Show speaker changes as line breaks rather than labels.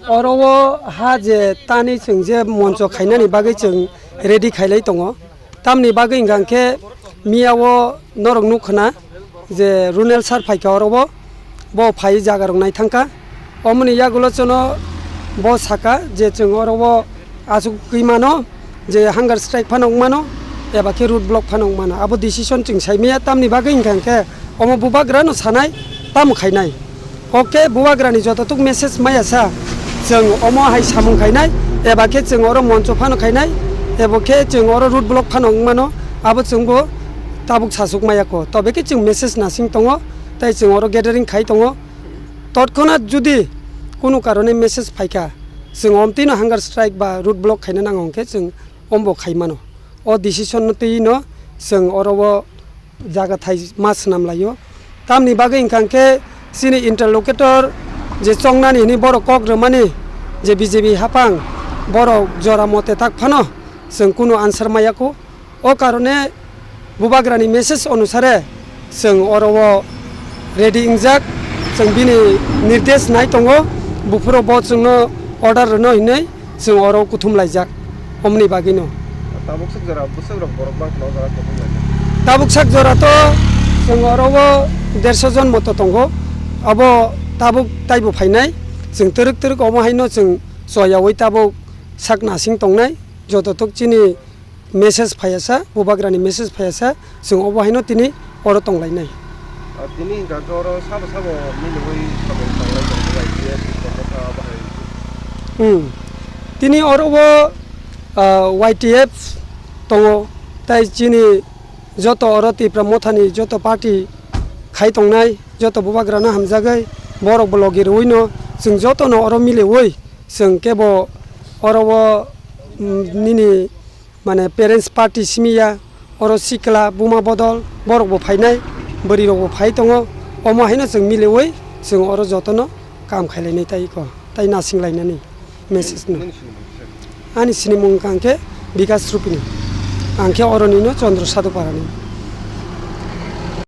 अरवो हा जे तानि जों जे मंच खायनानि बागै जों रेडी खायलाय दङ तामनि बागै इंगांखे मियावो नरक नुखना जे रुनेल सार फाइका अरवो बो फाइ जागारं नाय थांका अमनि यागुलो चनो बो साका जे जों अरवो आसु गैमानो जे हांगार स्ट्राइक फानों मानो एबा के रूट ब्लक फानों मानो आबो डिसिजन जों साइमिया तामनि बागै इंगांखे अमो बुबाग्रानो सानाय ताम खायनाय ओके बुबाग्रानि जततुक मेसेज मायासा जों अमो हाय सामुं खायनाय एबा के जों अरो मंच फानो खायनाय एबा के जों अरो रूट ब्लक फानो मानो आबो जोंबो ताबुक सासुक मायाको तबे के जों मेसेज नासिं दङ ताइ जों अरो गेदारिं खाय दङ तत्क्षणात जुदि कुनु कारणे मेसेज फायका जों अमतिनो हांगार स्ट्राइक बा रूट ब्लक खायनो नांगौके जों अमबो खायमानो अ डिसिजन नतैनो जों अरवो जागा थाइ मास नाम लायो तामनि बागै इंखांके सिनि इंटरलोकेटर जे चंनानि नि बर' कग्रमानि जे बीजेपी हापां बर' जरा मते ताक फानो जों कुनु आन्सार मायाको ओ कारणे बुबाग्रानि मेसेज अनुसारे जों अरवो रेडी इंजाक जों बिनि निर्देश नाय दङ बुफुरो बो जोंनो अर्डार होनो हिनै जों अरव कुथुम लायजाक हमनि बागैनो ताबुक sak jora to जों अरवो 150 जन मतो दङ अब ताबुक ताइबो फायनाय जों तरक तरक अमहायनो जों जयावै ताबुक sak नासिं दंनाय जततुक चिनि मेसेज फायासा बुबाग्रानि मेसेज फायासा जों अबहायनो तिनि अर तंलायनाय तिनि गागरो साबो साबो मिलुयै साबो तंलाय तिनि अरवो YTF दङ ताइ चिनि जत अरति प्रमथानि जत पार्टी खाय तंनाय जत बुबाग्रानो हामजागै बर ब्लगिर उइनो जों जतनो अर मिलेवै जों केबो अरवो निनि माने पेरेंट्स पार्टी सिमिया अर सिखला बुमा बदल बरबो फायनाय बोरिरबो फाय दङ अमहायनो जों मिलेवै जों अर जतनो काम खायलायनाय ताइको ताइ नासिंलायनानै मेसेज न आनि सिनि मुंखांके विकास रुपिनि आंखे अरनिनो चन्द्र साधु पारानि